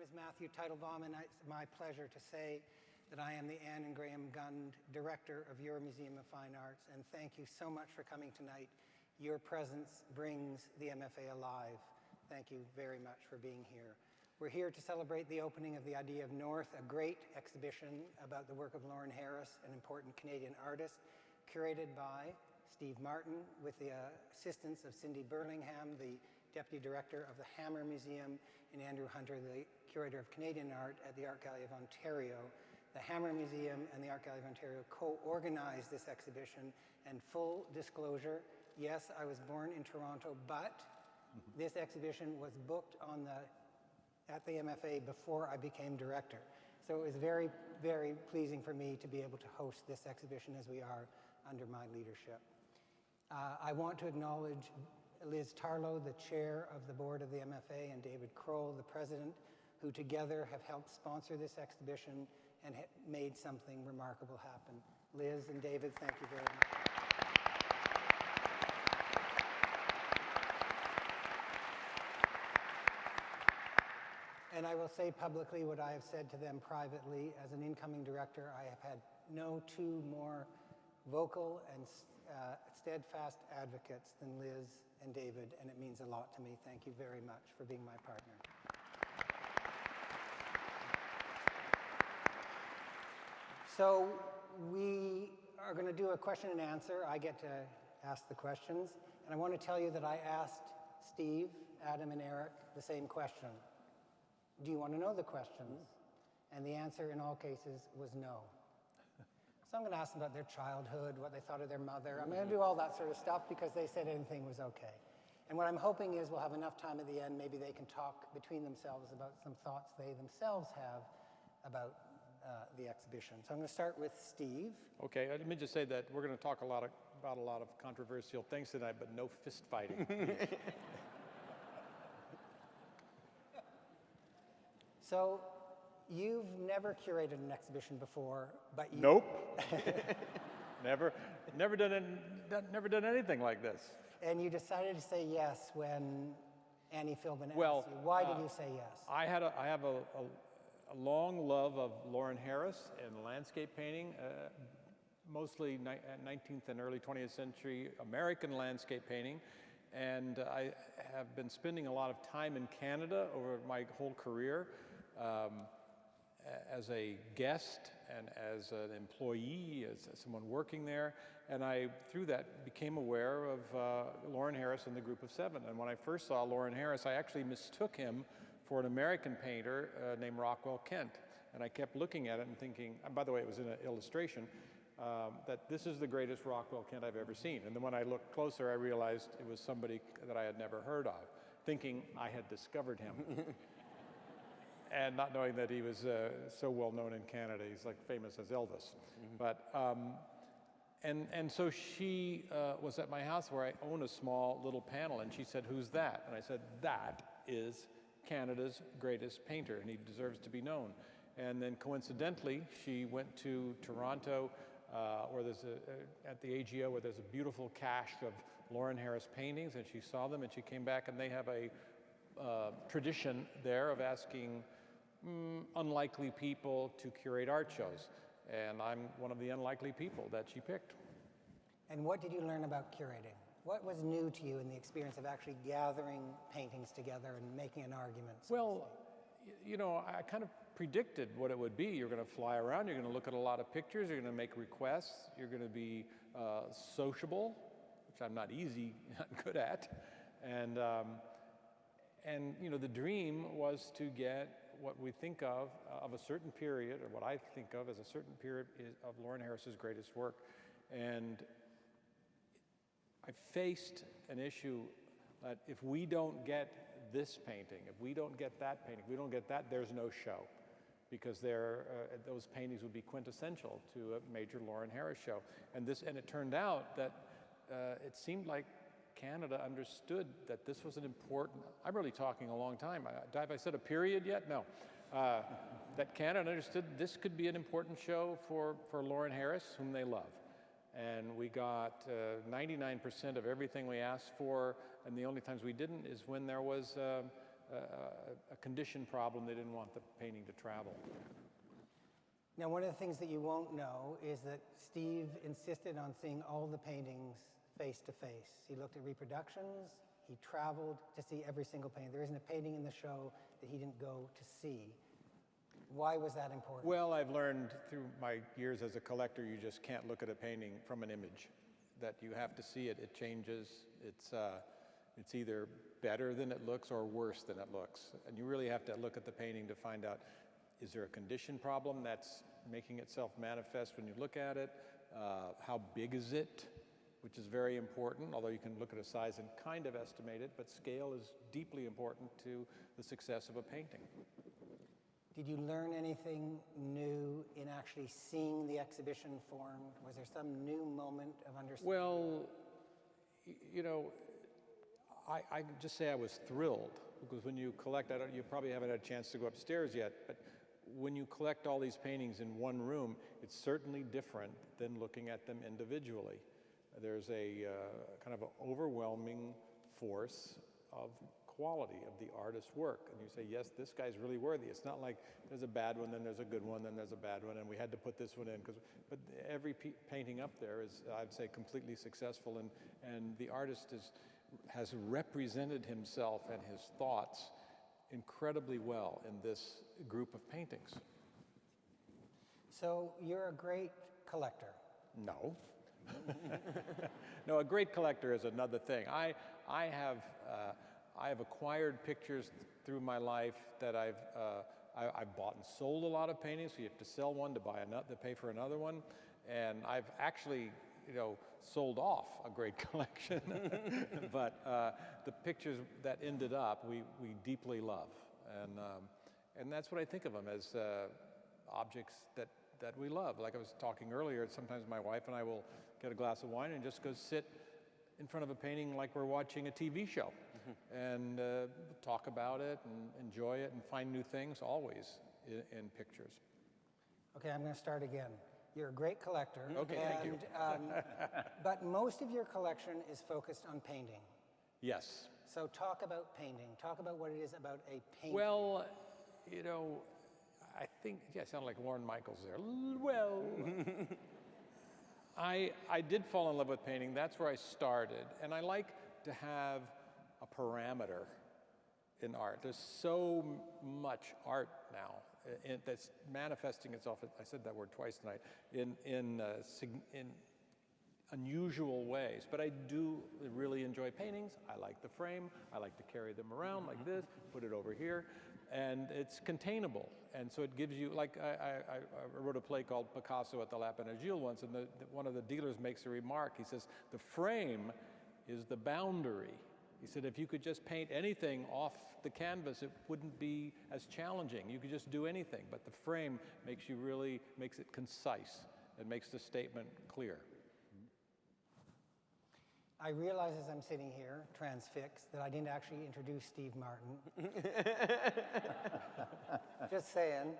is Matthew Teitelbaum, and it's my pleasure to say that I am the Anne and Graham Gund Director of your Museum of Fine Arts, and thank you so much for coming tonight. Your presence brings the MFA alive. Thank you very much for being here. We're here to celebrate the opening of The Idea of North, a great exhibition about the work of Lawren Harris, an important Canadian artist, curated by Steve Martin with the assistance of Cindy Burlingham, the Deputy Director of the Hammer Museum, and Andrew Hunter, the Curator of Canadian Art at the Art Gallery of Ontario. The Hammer Museum and the Art Gallery of Ontario co-organized this exhibition, and full disclosure, yes, I was born in Toronto, but this exhibition was booked at the MFA before I became director. So it was very, very pleasing for me to be able to host this exhibition as we are under my leadership. I want to acknowledge Liz Tarlow, the chair of the board of the MFA, and David Croll, the president, who together have helped sponsor this exhibition and made something remarkable happen. Liz and David, thank you very much. And I will say publicly what I have said to them privately. As an incoming director, I have had no two more vocal and steadfast advocates than Liz and David, and it means a lot to me. Thank you very much for being my partner. So we are going to do a question and answer. I get to ask the questions, and I want to tell you that I asked Steve, Adam, and Eric the same question. Do you want to know the questions? And the answer in all cases was no. So I'm going to ask them about their childhood, what they thought of their mother. I'm going to do all that sort of stuff because they said anything was okay. And what I'm hoping is we'll have enough time at the end, maybe they can talk between themselves about some thoughts they themselves have about the exhibition. So I'm going to start with Steve. Okay, let me just say that we're going to talk about a lot of controversial things tonight, but no fist fighting. So you've never curated an exhibition before, but you... Nope. Never done anything like this. And you decided to say yes when Annie Philbin asked you. Why did you say yes? I have a long love of Lawren Harris and landscape painting, mostly 19th and early 20th century American landscape painting. And I have been spending a lot of time in Canada over my whole career. As a guest and as an employee, as someone working there, and I, through that, became aware of Lawren Harris and the Group of Seven. And when I first saw Lawren Harris, I actually mistook him for an American painter named Rockwell Kent. And I kept looking at it and thinking, and by the way, it was in an illustration, that this is the greatest Rockwell Kent I've ever seen. And then when I looked closer, I realized it was somebody that I had never heard of, thinking I had discovered him. And not knowing that he was so well known in Canada. He's like famous as Elvis. Mm-hmm. But, and so she was at my house where I own a small little panel, and she said, "Who's that?" And I said, "That is Canada's greatest painter, and he deserves to be known." And then coincidentally, she went to Toronto, where there's at the AGO, where there's a beautiful cache of Lawren Harris paintings, and she saw them, and she came back, and they have a tradition there of asking unlikely people to curate art shows. And I'm one of the unlikely people that she picked. And what did you learn about curating? What was new to you in the experience of actually gathering paintings together and making an argument? Well, you know, I kind of predicted what it would be. You're going to fly around, you're going to look at a lot of pictures, you're going to make requests, you're going to be sociable, which I'm not good at. And you know, the dream was to get what we think of a certain period, or what I think of as a certain period of Lawren Harris's greatest work. And I faced an issue that if we don't get this painting, if we don't get that painting, if we don't get that, there's no show. Because those paintings would be quintessential to a major Lawren Harris show. And it turned out that it seemed like Canada understood that this was an important, I'm really talking a long time. Have I said a period yet? No. That Canada understood this could be an important show for Lawren Harris, whom they love. And we got 99% of everything we asked for, and the only times we didn't is when there was a condition problem. They didn't want the painting to travel. Now, one of the things that you won't know is that Steve insisted on seeing all the paintings face to face. He looked at reproductions, he traveled to see every single painting. There isn't a painting in the show that he didn't go to see. Why was that important? Well, I've learned through my years as a collector, you just can't look at a painting from an image. That you have to see it. It changes. It's either better than it looks or worse than it looks. And you really have to look at the painting to find out, is there a condition problem that's making itself manifest when you look at it? How big is it? Which is very important, although you can look at a size and kind of estimate it, but scale is deeply important to the success of a painting. Did you learn anything new in actually seeing the exhibition formed? Was there some new moment of understanding? Well, you know, I can just say I was thrilled, because when you collect, you probably haven't had a chance to go upstairs yet, but when you collect all these paintings in one room, it's certainly different than looking at them individually. There's a kind of an overwhelming force of quality of the artist's work. And you say, yes, this guy's really worthy. It's not like there's a bad one, then there's a good one, then there's a bad one, and we had to put this one in. But every painting up there is, I'd say, completely successful, and the artist has represented himself and his thoughts incredibly well in this group of paintings. So you're a great collector. No. No, a great collector is another thing. I have acquired pictures through my life that I've bought and sold a lot of paintings. So you have to sell one to buy another, to pay for another one, and I've actually, sold off a great collection. But the pictures that ended up, we deeply love, and that's what I think of them as, objects that we love. Like I was talking earlier, sometimes my wife and I will get a glass of wine and just go sit in front of a painting like we're watching a TV show, and talk about it and enjoy it and find new things always in pictures. Okay, I'm going to start again. You're a great collector. Okay, thank you. But most of your collection is focused on painting. Yes. So talk about painting. Talk about what it is about a painting. Well, I think, I sound like Lorne Michaels there. Well, I did fall in love with painting. That's where I started. And I like to have a parameter in art. There's so much art now that's manifesting itself, I said that word twice tonight, in unusual ways. But I do really enjoy paintings. I like the frame. I like to carry them around like this, put it over here. And it's containable, and so it gives you, like I wrote a play called Picasso at the Lapin Agile once, and one of the dealers makes a remark. He says, the frame is the boundary. He said, if you could just paint anything off the canvas, it wouldn't be as challenging. You could just do anything, but the frame makes it concise and makes the statement clear. I realize as I'm sitting here, transfixed, that I didn't actually introduce Steve Martin. Just saying.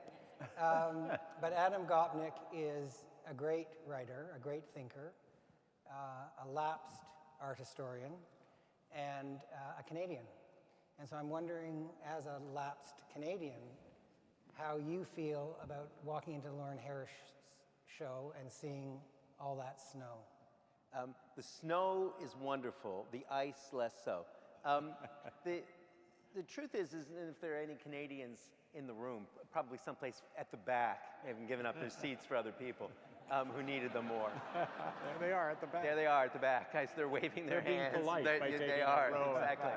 But Adam Gopnik is a great writer, a great thinker, a lapsed art historian, and a Canadian. And so I'm wondering, as a lapsed Canadian, how you feel about walking into Lawren Harris' show and seeing all that snow. The snow is wonderful, the ice less so. The truth is if there are any Canadians in the room, probably someplace at the back, they haven't given up their seats for other people who needed them more. There they are at the back. There they are at the back. Guys, they're waving their hands. Being polite by taking they are, that row exactly.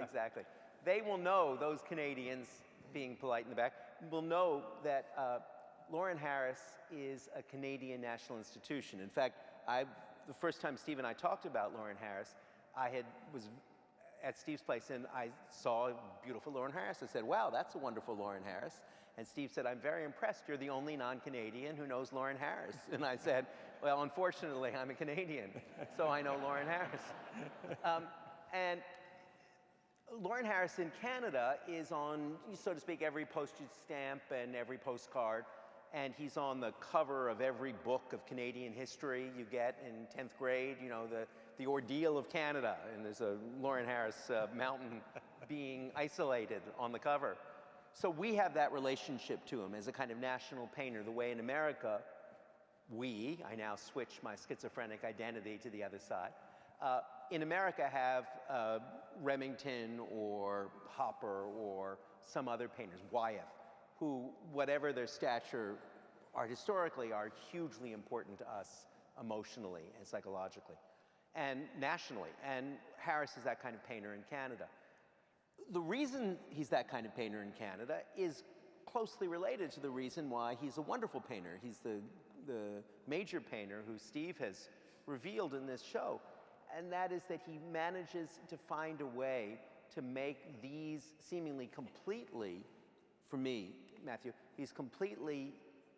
Exactly. They will know, those Canadians being polite in the back, will know that Lawren Harris is a Canadian national institution. In fact, the first time Steve and I talked about Lawren Harris, was at Steve's place and I saw beautiful Lawren Harris. I said, wow, that's a wonderful Lawren Harris. And Steve said, I'm very impressed. You're the only non-Canadian who knows Lawren Harris. And I said, well, unfortunately, I'm a Canadian, so I know Lawren Harris. And Lawren Harris in Canada is on, so to speak, every postage stamp and every postcard. And he's on the cover of every book of Canadian history you get in 10th grade, the ordeal of Canada. And there's a Lawren Harris mountain being isolated on the cover. So we have that relationship to him as a kind of national painter, the way in America, I now switch my schizophrenic identity to the other side, in America have Remington or Hopper or some other painters, Wyeth, who, whatever their stature, art historically, are hugely important to us emotionally and psychologically and nationally. And Harris is that kind of painter in Canada. The reason he's that kind of painter in Canada is closely related to the reason why he's a wonderful painter. He's the major painter who Steve has revealed in this show. And that is that he manages to find a way to make these seemingly completely, for me, Matthew, these completely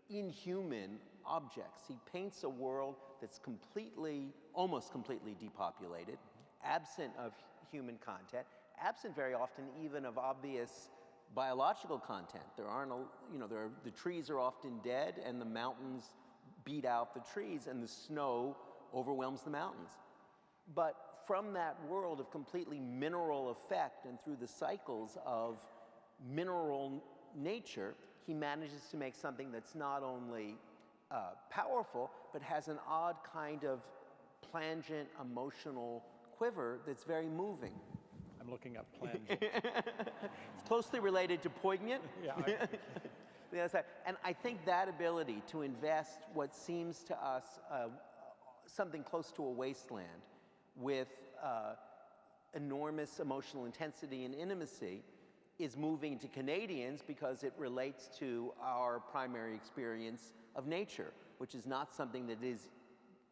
inhuman objects. He paints a world that's completely, almost completely depopulated, absent of human content, absent very often even of obvious biological content. There aren't, the trees are often dead and the mountains beat out the trees and the snow overwhelms the mountains. But from that world of completely mineral effect and through the cycles of mineral nature, he manages to make something that's not only powerful, but has an odd kind of plangent emotional quiver that's very moving. I'm looking up plangent. It's closely related to poignant. Yeah. The other side. And I think that ability to invest what seems to us something close to a wasteland with enormous emotional intensity and intimacy is moving to Canadians because it relates to our primary experience of nature, which is not something that is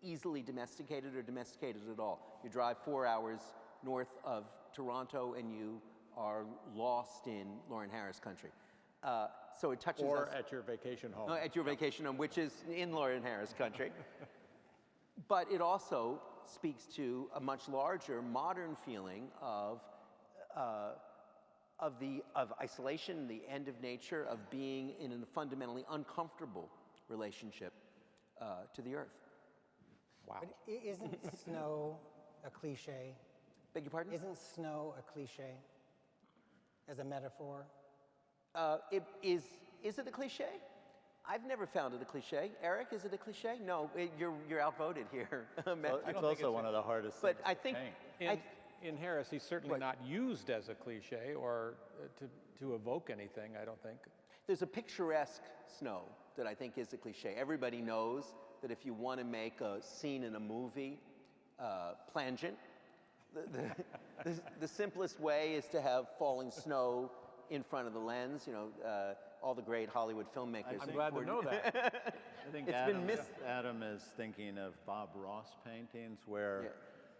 easily domesticated or domesticated at all. You drive 4 hours north of Toronto and you are lost in Lawren Harris country. So it touches us. Or at your vacation home. At your vacation home, which is in Lawren Harris country. But it also speaks to a much larger modern feeling of isolation, the end of nature, of being in a fundamentally uncomfortable relationship to the earth. Wow. But isn't snow a cliche? Beg your pardon? Isn't snow a cliche as a metaphor? Is it a cliche? I've never found it a cliche. Eric, is it a cliche? No, you're outvoted here. It's also one of the hardest But things I to think paint. In Harris, he's certainly Right. not used as a cliche or to evoke anything, I don't think. there's a picturesque snow that I think is a cliche. Everybody knows that if you want to make a scene in a movie plangent, the simplest way is to have falling snow in front of the lens. You know, all the great Hollywood filmmakers. I'm glad to know that. I think It's been Adam is thinking of Bob Ross paintings where Yeah.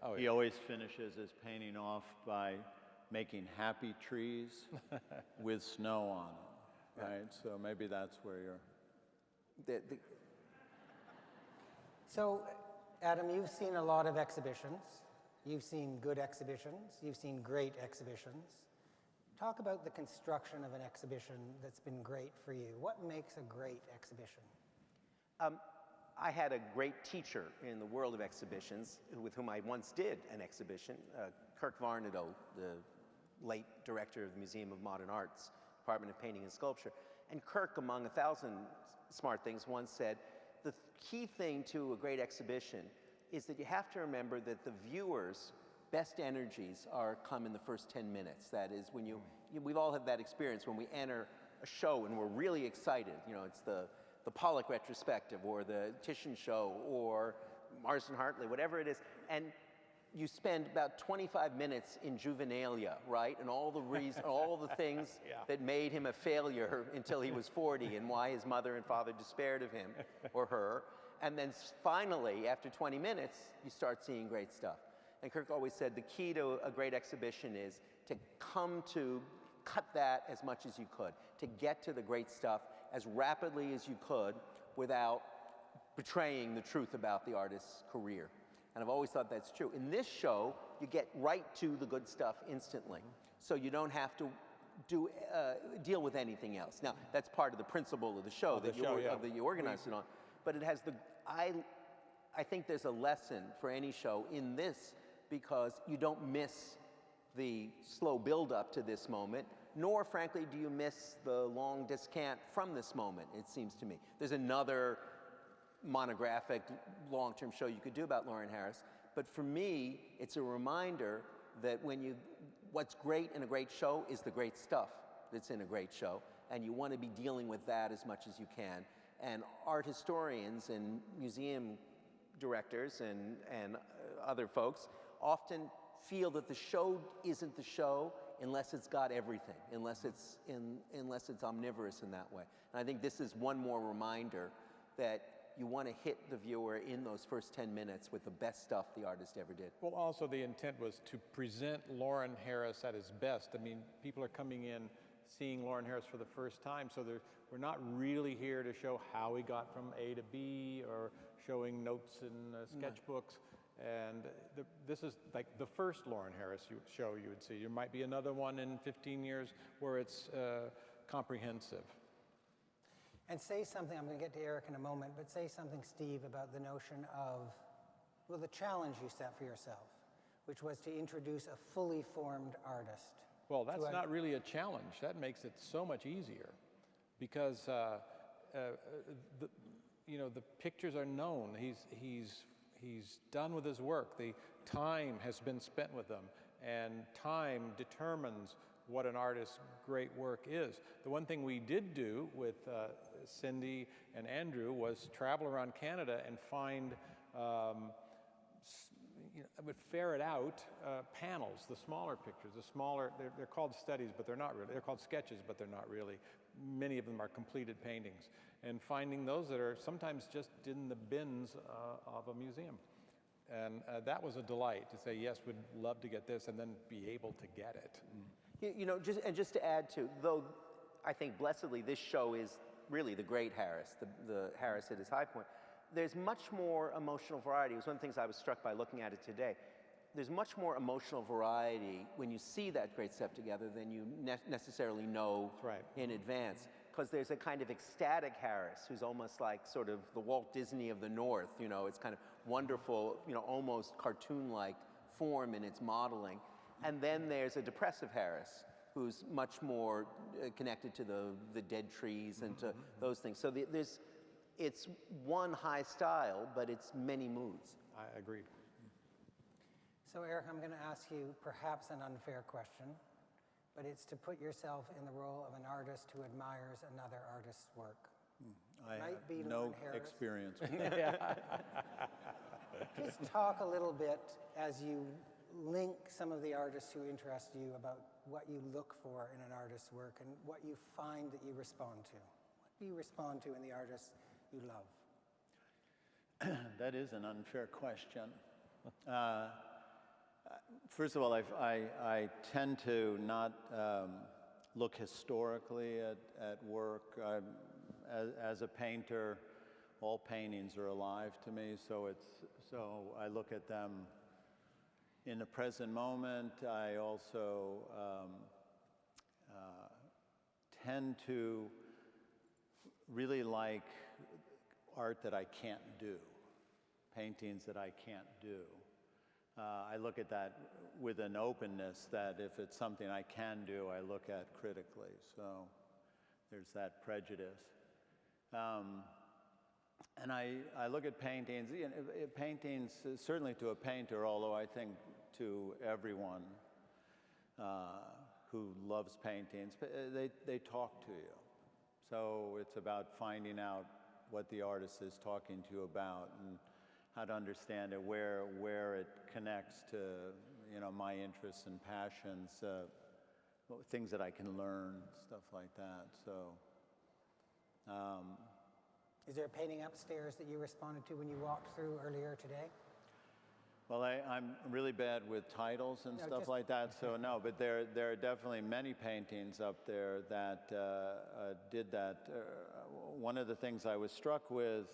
Oh, he yeah. always finishes his painting off by making happy trees with snow on them, right? So maybe that's where you're... So, Adam, you've seen a lot of exhibitions. You've seen good exhibitions. You've seen great exhibitions. Talk about the construction of an exhibition that's been great for you. What makes a great exhibition? I had a great teacher in the world of exhibitions with whom I once did an exhibition, Kirk Varnado, the late director of the Museum of Modern Art's Department of Painting and Sculpture. And Kirk, among 1,000 smart things, once said, the key thing to a great exhibition is that you have to remember that the viewer's best energies come in the first 10 minutes. That is, when we've all had that experience when we enter a show and we're really excited. You know, it's the Pollock retrospective or the Titian show or Marston Hartley, whatever it is. And you spend about 25 minutes in juvenilia, right? And all the things Yeah. that made him a failure until he was 40 and why his mother and father despaired of him or her. And then finally, after 20 minutes, you start seeing great stuff. And Kirk always said the key to a great exhibition is to cut that as much as you could, to get to the great stuff as rapidly as you could without betraying the truth about the artist's career. And I've always thought that's true. In this show, you get right to the good stuff instantly. So you don't have to deal with anything else. Now, that's part of the principle of the show, that you organized it on. But it has I think there's a lesson for any show in this because you don't miss the slow build-up to this moment, nor, frankly, do you miss the long descant from this moment, it seems to me. There's another monographic, long-term show you could do about Lawren Harris, but for me, it's a reminder that what's great in a great show is the great stuff that's in a great show, and you want to be dealing with that as much as you can. And art historians and museum directors and other folks often feel that the show isn't the show unless it's got everything, unless it's omnivorous in that way. And I think this is one more reminder that you want to hit the viewer in those first 10 minutes with the best stuff the artist ever did. Well, also the intent was to present Lawren Harris at his best. I mean, people are coming in seeing Lawren Harris for the first time, so we're not really here to show how he got from A to B or showing notes in sketchbooks. And this is like the first Lawren Harris show you would see. There might be another one in 15 years where it's comprehensive. And say something, I'm going to get to Eric in a moment, but say something, Steve, about the notion of, well, the challenge you set for yourself, which was to introduce a fully formed artist. Well, that's not really a challenge. That makes it so much easier because the pictures are known. He's done with his work. The time has been spent with them, and time determines what an artist's great work is. The one thing we did do with Cindy and Andrew was travel around Canada and find, I would ferret out panels, the smaller pictures, they're called studies, but they're not really. They're called sketches, but they're not really. Many of them are completed paintings. And finding those that are sometimes just in the bins of a museum. And that was a delight to say, yes, we'd love to get this, and then be able to get it. Just to add to, though I think blessedly this show is really the great Harris, the Harris at his high point, there's much more emotional variety. It was one of the things I was struck by looking at it today. There's much more emotional variety when you see that great stuff together than you necessarily know in advance. Because there's a kind of ecstatic Harris who's almost like sort of the Walt Disney of the North. It's kind of wonderful, almost cartoon-like form in its modeling. And then there's a depressive Harris who's much more connected to the dead trees and to those things. So it's one high style, but it's many moods. I agree. So Eric, I'm going to ask you perhaps an unfair question, but it's to put yourself in the role of an artist who admires another artist's work. I Might be have no Lawren Harris. experience. Just talk a little bit as you link some of the artists who interest you about what you look for in an artist's work and what you find that you respond to. What do you respond to in the artists you love? That is an unfair question. First of all, I tend to not look historically at work. As a painter, all paintings are alive to me, so I look at them in the present moment. I also tend to really like art that I can't do, paintings that I can't do. I look at that with an openness that if it's something I can do, I look at critically. So there's that prejudice. And I look at paintings, paintings certainly to a painter, although I think to everyone who loves paintings, they talk to you. So it's about finding out what the artist is talking to you about and how to understand it, where it connects to my interests and passions, things that I can learn, stuff like that. So. Is there a painting upstairs that you responded to when you walked through earlier today? Well, I'm really bad with titles and stuff like that, so no, but there are definitely many paintings up there that did that. One of the things I was struck with,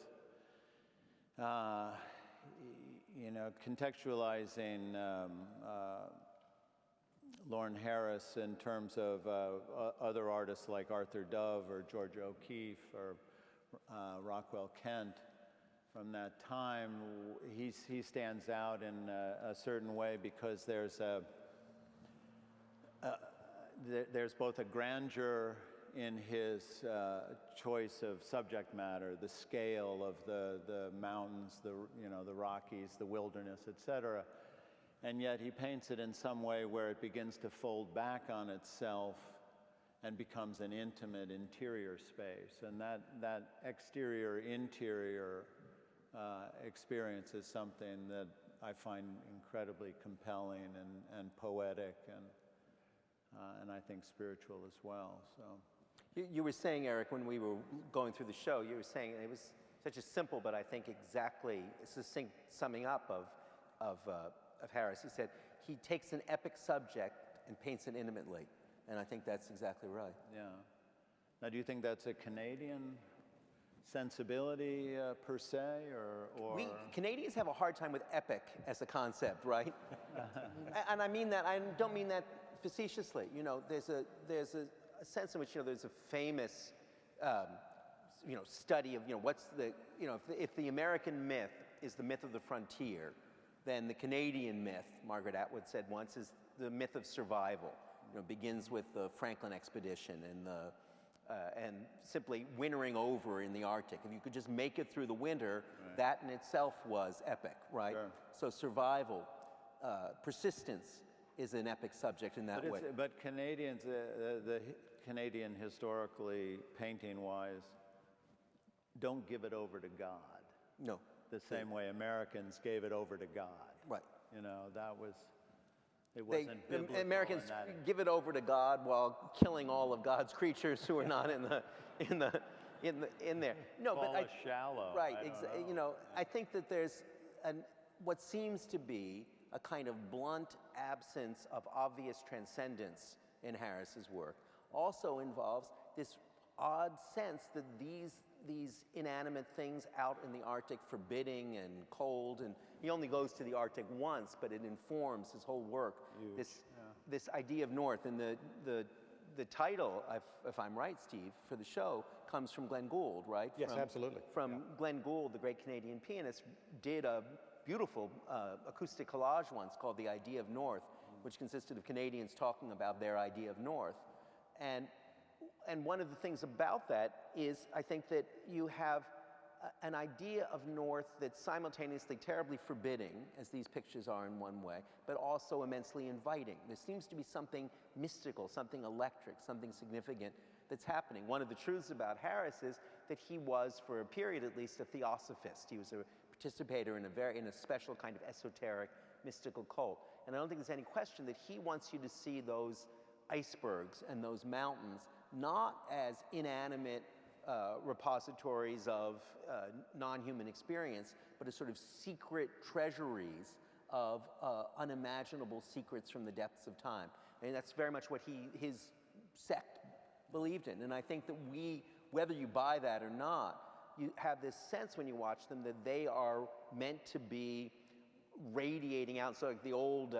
contextualizing Lawren Harris in terms of other artists like Arthur Dove or Georgia O'Keeffe or Rockwell Kent from that time, he stands out in a certain way because there's there's both a grandeur in his choice of subject matter, the scale of the mountains, the Rockies, the wilderness, etc. And yet he paints it in some way where it begins to fold back on itself and becomes an intimate interior space. And that exterior-interior experience is something that I find incredibly compelling and poetic and I think spiritual as well. So. You were saying, Eric, when we were going through the show, you were saying it was such a simple, but I think exactly succinct summing up of Harris. He said he takes an epic subject and paints it intimately, and I think that's exactly right. Yeah. Now, do you think that's a Canadian sensibility per se, or? We Canadians have a hard time with epic as a concept, right? And I mean that. I don't mean that facetiously. You know, there's a sense in which, you know, there's a famous study of, what's the, if the American myth is the myth of the frontier, then the Canadian myth, Margaret Atwood said once, is the myth of survival. Begins with the Franklin expedition and simply wintering over in the Arctic. If you could just make it through the winter, right, that in itself was epic, right? Sure. So survival, persistence is an epic subject in that way. But Canadians, the Canadian historically, painting-wise, don't give it over to God. No. The same way Americans gave it over to God. Right. It wasn't biblical. Americans give it over to God while killing all of God's creatures who are not in there. No, Call but us shallow. Right. I think that there's what seems to be a kind of blunt absence of obvious transcendence in Harris's work. Also involves this odd sense that these inanimate things out in the Arctic, forbidding and cold, and he only goes to the Arctic once, but it informs his whole work. Huge. This idea of north, and the title, if I'm right, Steve, for the show comes from Glenn Gould, right? Yes, absolutely. Glenn Gould, the great Canadian pianist, did a beautiful acoustic collage once called The Idea of North, which consisted of Canadians talking about their idea of north. And one of the things about that is, I think that you have an idea of north that's simultaneously terribly forbidding, as these pictures are in one way, but also immensely inviting. There seems to be something mystical, something electric, something significant that's happening. One of the truths about Harris is that he was, for a period at least, a theosophist. He was a participator in a special kind of esoteric, mystical cult. And I don't think there's any question that he wants you to see those icebergs and those mountains not as inanimate repositories of non-human experience, but as sort of secret treasuries of unimaginable secrets from the depths of time. And that's very much what his sect believed in. And I think that whether you buy that or not, you have this sense when you watch them that they are meant to be radiating out. So like the old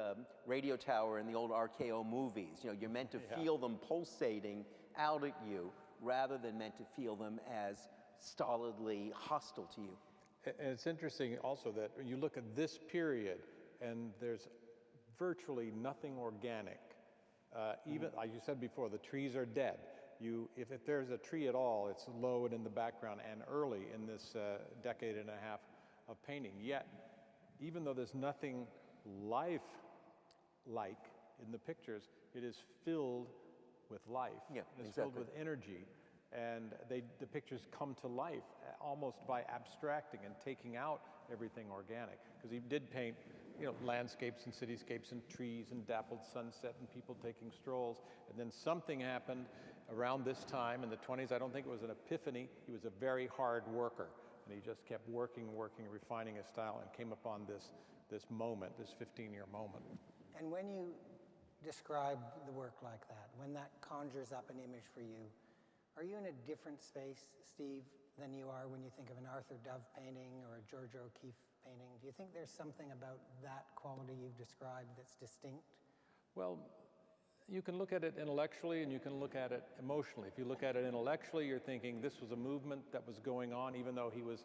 radio tower in the old RKO movies, you're meant to feel them pulsating out at you rather than meant to feel them as stolidly hostile to you. And it's interesting also that when you look at this period, and there's virtually nothing organic. Even, like you said before, the trees are dead. If there's a tree at all, it's low and in the background and early in this decade and a half of painting. Yet, even though there's nothing life-like in the pictures, it is filled with life. Yeah, it's exactly. filled with energy. And the pictures come to life almost by abstracting and taking out everything organic. Because he did paint, landscapes and cityscapes and trees and dappled sunset and people taking strolls. And then something happened around this time in the 20s. I don't think it was an epiphany. He was a very hard worker. And he just kept working, refining his style, and came upon this moment, this 15-year moment. And when you describe the work like that, when that conjures up an image for you, are you in a different space, Steve, than you are when you think of an Arthur Dove painting or a George O'Keeffe painting? Do you think there's something about that quality you've described that's distinct? Well, you can look at it intellectually and you can look at it emotionally. If you look at it intellectually, you're thinking this was a movement that was going on, even though he was,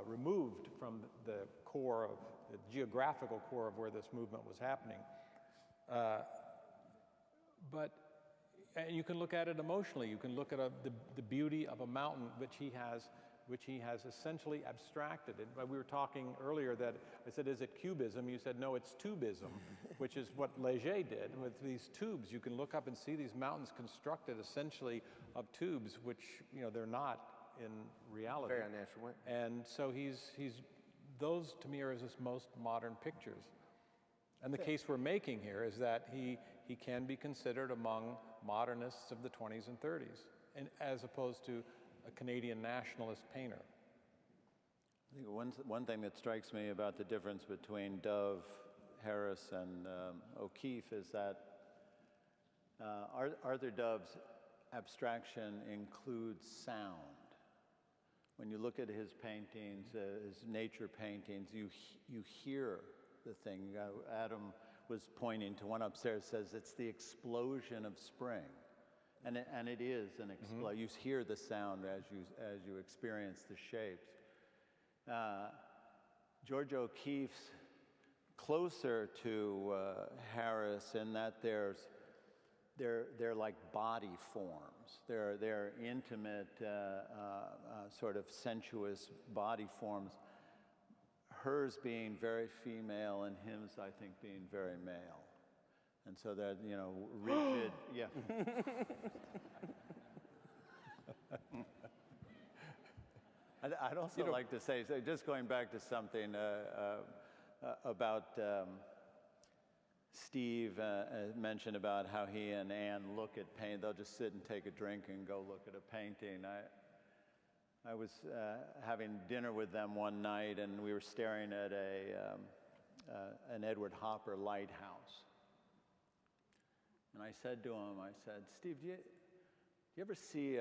removed from the core, the geographical core of where this movement was happening. But And you can look at it emotionally. You can look at the beauty of a mountain which he has essentially abstracted. And we were talking earlier that I said, is it cubism? You said, no, it's tubism, which is what Leger did with these tubes. You can look up and see these mountains constructed essentially of tubes, which, you know, they're not in reality. Very unnatural way. And so those to me are his most modern pictures. And the case we're making here is that he can be considered among modernists of the 20s and 30s, and as opposed to a Canadian nationalist painter. I think one thing that strikes me about the difference between Dove, Harris, and O'Keeffe is that Arthur Dove's abstraction includes sound. When you look at his paintings, his nature paintings, you hear the thing. Adam was pointing to one upstairs, says it's the explosion of spring. And it is an explosion. You hear the sound as you experience the shapes. George O'Keeffe's closer to Harris in that they're like body forms. They're intimate, sort of sensuous body forms. Hers being very female and his, I think, being very male. And so that, you know, rigid, yeah. I'd also like to say, so just going back to something about Steve mentioned about how he and Anne look at paint. They'll just sit and take a drink and go look at a painting. I was having dinner with them one night, and we were staring at an Edward Hopper lighthouse. And I said to him, Steve, do you ever see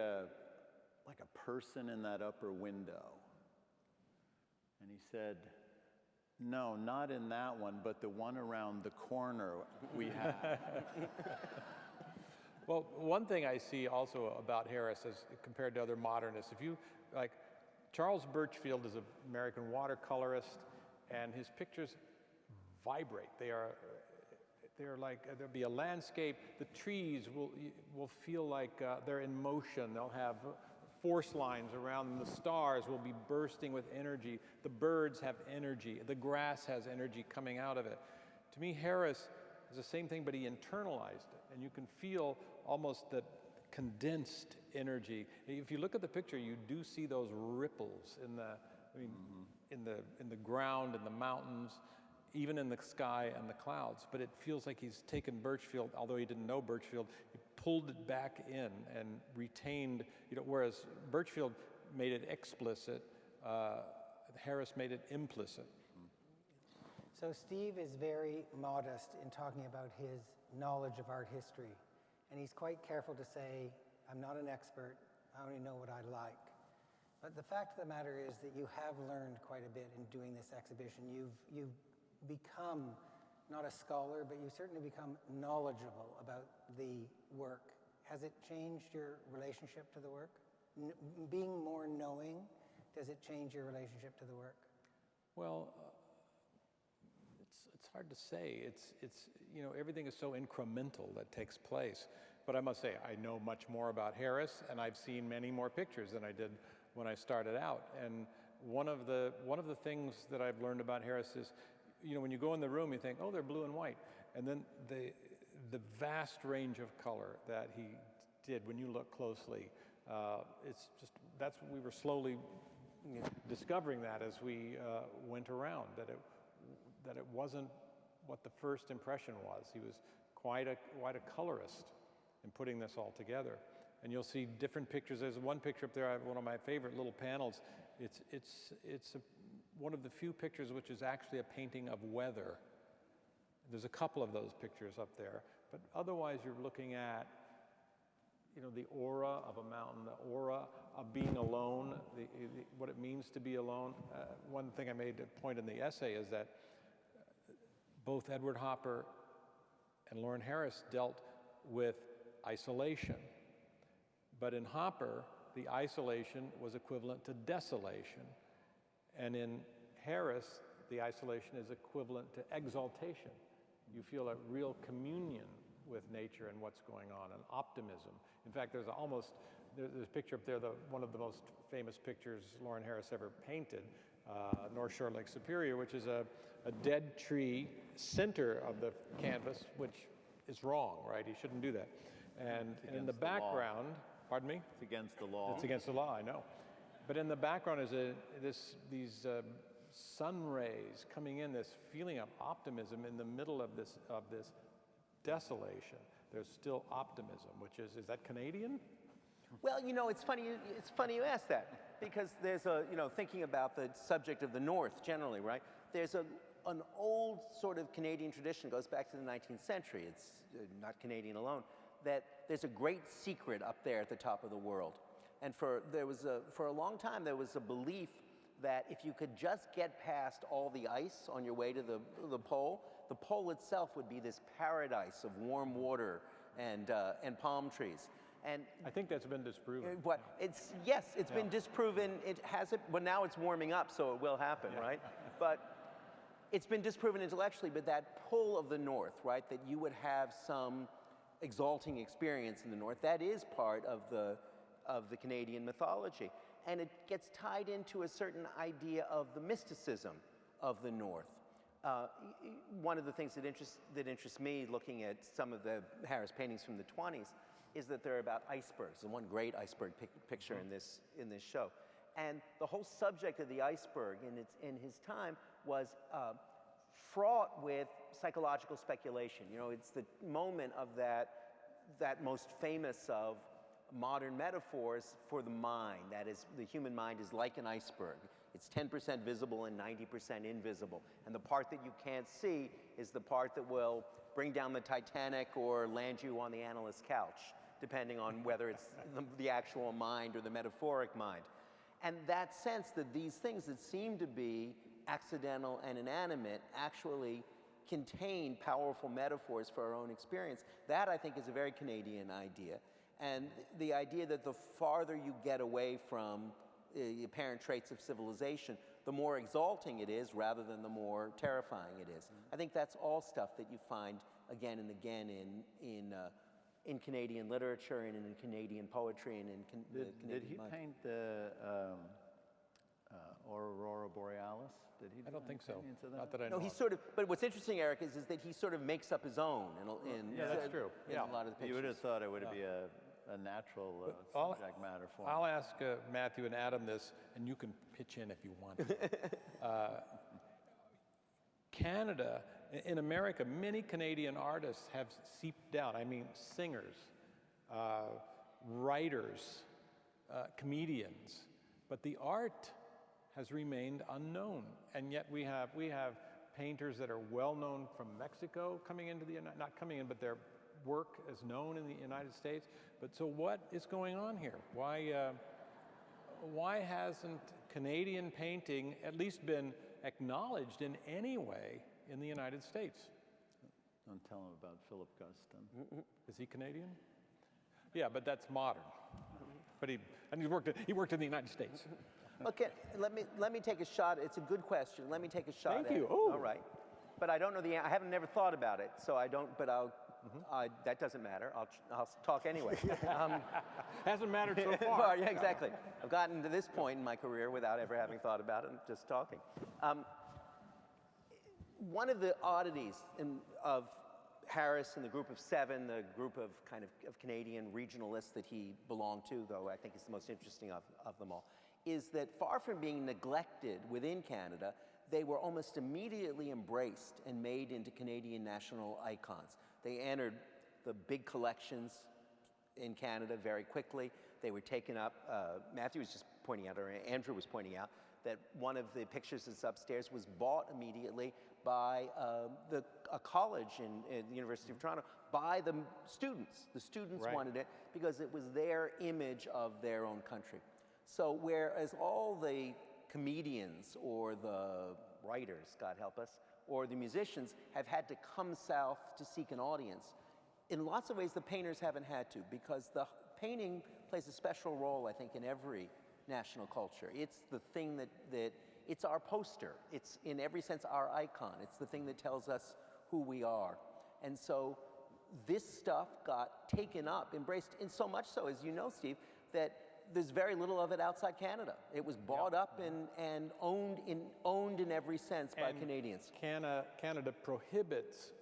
like a person in that upper window? And he said, no, not in that one, but the one around the corner we have. Well, one thing I see also about Harris as compared to other modernists, if you, like, Charles Birchfield is an American watercolorist, and his pictures vibrate. They're like, there'll be a landscape, the trees will feel like they're in motion. They'll have force lines around them. The stars will be bursting with energy. The birds have energy. The grass has energy coming out of it. To me, Harris is the same thing, but he internalized it. And you can feel almost the condensed energy. If you look at the picture, you do see those ripples in the ground, in the mountains, even in the sky and the clouds. But it feels like he's taken Birchfield, although he didn't know Birchfield, he pulled it back in and retained, you know, whereas Birchfield made it explicit, Harris made it implicit. So Steve is very modest in talking about his knowledge of art history. And he's quite careful to say, I'm not an expert, I only know what I like. But the fact of the matter is that you have learned quite a bit in doing this exhibition. You've become not a scholar, but you've certainly become knowledgeable about the work. Has it changed your relationship to the work? Being more knowing, does it change your relationship to the work? Well, it's hard to say. It's you know, everything is so incremental that takes place. But I must say, I know much more about Harris, and I've seen many more pictures than I did when I started out. And one of the things that I've learned about Harris is, you know, when you go in the room, you think, oh, they're blue and white. And then the vast range of color that he did when you look closely, it's just, that's what we were slowly discovering that as we went around, that it wasn't what the first impression was. He was quite a colorist in putting this all together. And you'll see different pictures. There's one picture up there, I have one of my favorite little panels. It's one of the few pictures which is actually a painting of weather. There's a couple of those pictures up there, but otherwise you're looking at, you know, the aura of a mountain, the aura of being alone, what it means to be alone. One thing I made a point in the essay is that both Edward Hopper and Lawren Harris dealt with isolation. But in Hopper, the isolation was equivalent to desolation. And in Harris, the isolation is equivalent to exaltation. You feel a real communion with nature and what's going on, and optimism. In fact, there's a picture up there, one of the most famous pictures Lawren Harris ever painted, North Shore Lake Superior, which is a dead tree center of the canvas, which is wrong, right? You shouldn't do that. And in the background, pardon me? It's against the law. It's against the law, I know. But in the background is these sun rays coming in, this feeling of optimism in the middle of this desolation. There's still optimism, which is that Canadian? Well, you know, it's funny you ask that, because there's thinking about the subject of the North generally, right? There's an old sort of Canadian tradition, goes back to the 19th century, it's not Canadian alone, that there's a great secret up there at the top of the world. And for a long time, there was a belief that if you could just get past all the ice on your way to the pole itself would be this paradise of warm water and palm trees. And I think that's been disproven. It's been disproven. It hasn't, but now it's warming up, so it will happen, right? But it's been disproven intellectually. But that pull of the North, right, that you would have some exalting experience in the North, that is part of the Canadian mythology, and it gets tied into a certain idea of the mysticism of the North. One of the things that interests me looking at some of the Harris paintings from the 20s is that they're about icebergs, and one great iceberg picture in this show. And the whole subject of the iceberg in his time was fraught with psychological speculation. You know, it's the moment of that most famous of modern metaphors for the mind. That is, the human mind is like an iceberg. It's 10% visible and 90% invisible. And the part that you can't see is the part that will bring down the Titanic or land you on the analyst's couch, depending on whether it's the actual mind or the metaphoric mind. And that sense that these things that seem to be accidental and inanimate actually contain powerful metaphors for our own experience, that I think is a very Canadian idea. And the idea that the farther you get away from the apparent traits of civilization, the more exalting it is rather than the more terrifying it is. I think that's all stuff that you find again and again in Canadian literature and in Canadian poetry and in Canadian Did he paint the Aurora Borealis? Did he? I don't think so. Not that I know. No, he of. sort of. But what's interesting, Eric, is that he sort of makes up his own. Yeah, that's true. In a lot of the pictures. You would have thought it would be a natural subject matter for him. I'll ask Matthew and Adam this, and you can pitch in if you want. Canada, in America, many Canadian artists have seeped out. I mean, singers, writers, comedians, but the art has remained unknown, and yet we have painters that are well known from Mexico coming into not coming in, but their work is known in the United States. But so what is going on here? Why hasn't Canadian painting at least been acknowledged in any way in the United States? Don't tell him about Philip Guston. Is he Canadian? Yeah, but that's modern. But he worked in the United States. Okay, let me take a shot. It's a good question. Let me take a shot. Thank at you. it. Oh. All right, but I don't know I haven't never thought about it, so I don't. But that doesn't matter. I'll talk anyway. Hasn't mattered so far. Well, yeah, exactly. I've gotten to this point in my career without ever having thought about it, and just talking. One of the oddities of Harris and the group of seven, the group of kind of Canadian regionalists that he belonged to, though I think is the most interesting of them all, is that far from being neglected within Canada, they were almost immediately embraced and made into Canadian national icons. They entered the big collections in Canada very quickly. They were taken up, Matthew was just pointing out, or Andrew was pointing out, that one of the pictures that's upstairs was bought immediately by a college in the University of Toronto by the students. The students wanted it because it was their image of their own country. So whereas all the comedians or the writers, God help us, or the musicians have had to come south to seek an audience, in lots of ways the painters haven't had to, because the painting plays a special role, I think, in every national culture. It's the thing that it's our poster. It's in every sense our icon. It's the thing that tells us who we are. And so this stuff got taken up, embraced, and so much so, as you know, Steve, that there's very little of it outside Canada. It was bought up and owned in every sense by Canadians. Canada prohibits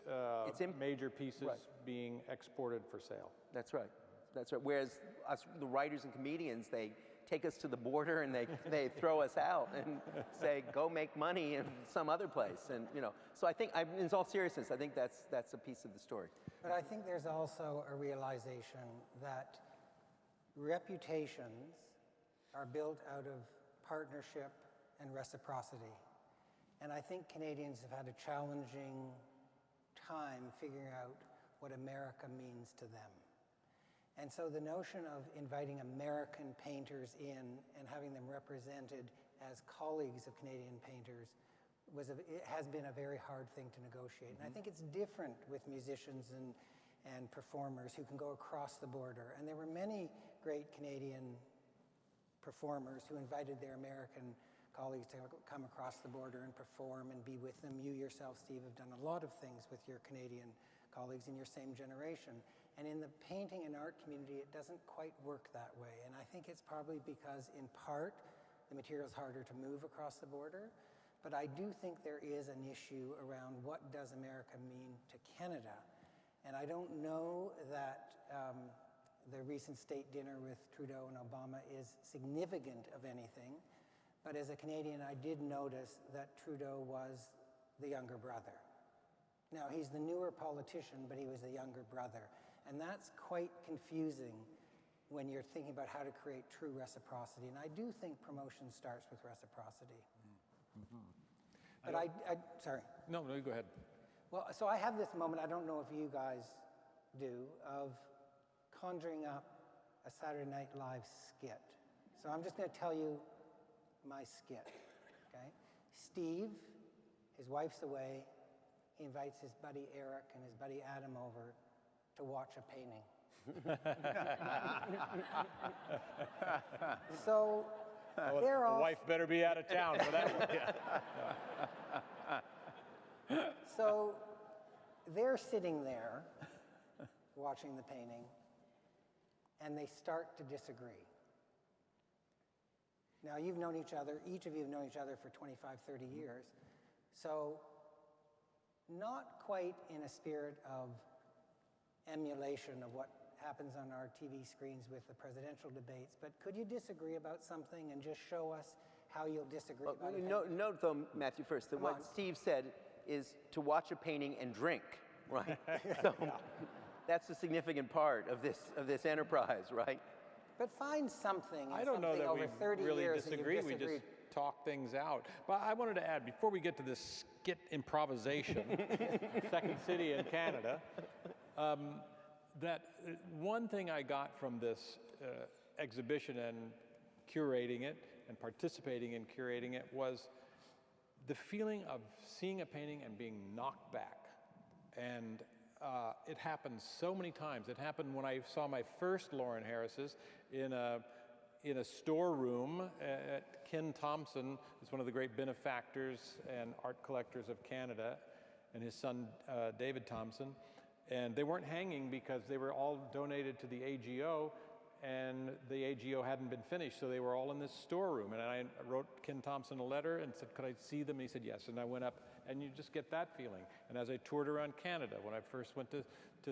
major pieces being exported for sale. That's right. That's right. Whereas us, the writers and comedians, they take us to the border and they throw us out and say, go make money in some other place. And, you know, so I think, in all seriousness, I think that's a piece of the story. But I think there's also a realization that reputations are built out of partnership and reciprocity. And I think Canadians have had a challenging time figuring out what America means to them. And so the notion of inviting American painters in and having them represented as colleagues of Canadian painters it has been a very hard thing to negotiate. And I think it's different with musicians and performers who can go across the border. And there were many great Canadian performers who invited their American colleagues to come across the border and perform and be with them. You yourself, Steve, have done a lot of things with your Canadian colleagues in your same generation. And in the painting and art community, it doesn't quite work that way. And I think it's probably because, in part, the material's harder to move across the border. But I do think there is an issue around what does America mean to Canada. And I don't know that the recent state dinner with Trudeau and Obama is significant of anything. But as a Canadian, I did notice that Trudeau was the younger brother. Now, he's the newer politician, but he was the younger brother. And that's quite confusing when you're thinking about how to create true reciprocity. And I do think promotion starts with reciprocity. But sorry. No, go ahead. Well, so I have this moment, I don't know if you guys do, of conjuring up a Saturday Night Live skit. So I'm just going to tell you my skit, okay? Steve, his wife's away. He invites his buddy Eric and his buddy Adam over to watch a painting. So they're The all... wife better be out of town for that one. Yeah. So they're sitting there watching the painting, and they start to disagree. Now, you've known each other, each of you have known each other for 25, 30 years. So not quite in a spirit of emulation of what happens on our TV screens with the presidential debates, but could you disagree about something and just show us how you'll disagree about it? Note, though, Matthew, first, that what Steve said is to watch a painting and drink, right? So that's a significant part of this enterprise, right? But find something. I don't know that over 30 we really years disagree. That We you've just talk things out. But I wanted to add, before we get to this skit improvisation, Second City in Canada, that one thing I got from this exhibition and curating it and participating in curating it was the feeling of seeing a painting and being knocked back. And it happened so many times. It happened when I saw my first Lawren Harris's in a storeroom at Ken Thompson, who's one of the great benefactors and art collectors of Canada, and his son David Thompson. And they weren't hanging because they were all donated to the AGO, and the AGO hadn't been finished, so they were all in this storeroom. And I wrote Ken Thompson a letter and said, could I see them? And he said yes. And I went up, and you just get that feeling. And as I toured around Canada, when I first went to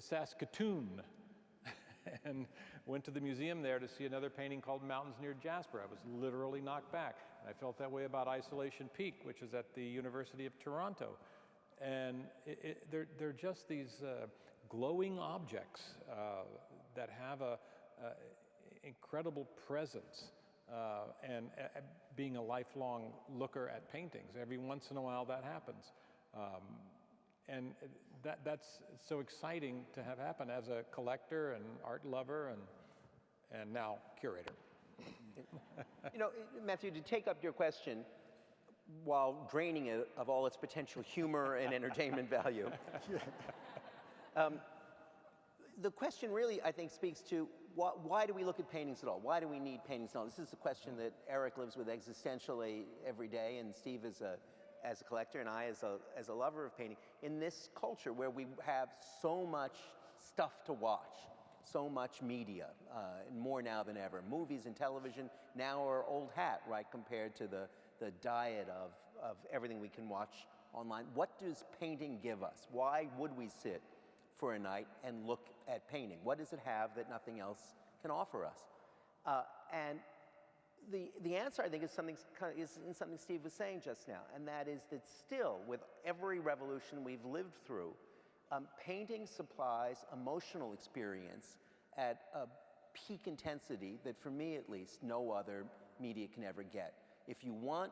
Saskatoon and went to the museum there to see another painting called Mountains Near Jasper, I was literally knocked back. And I felt that way about Isolation Peak, which is at the University of Toronto. And they're just these glowing objects that have a incredible presence, and being a lifelong looker at paintings. Every once in a while that happens. And that's so exciting to have happen as a collector and art lover and now curator. You know, Matthew, to take up your question, while draining it of all its potential humor and entertainment value, the question really, I think, speaks to why do we look at paintings at all? Why do we need paintings at all? This is a question that Eric lives with existentially every day, and Steve as a collector, and I as a lover of painting. In this culture where we have so much stuff to watch, so much media, and more now than ever. Movies and television now are old hat, right, compared to the diet of everything we can watch online. What does painting give us? Why would we sit for a night and look at painting? What does it have that nothing else can offer us? And the answer, I think, is something Steve was saying just now, and that is that still, with every revolution we've lived through, painting supplies emotional experience at a peak intensity that, for me at least, no other media can ever get. If you want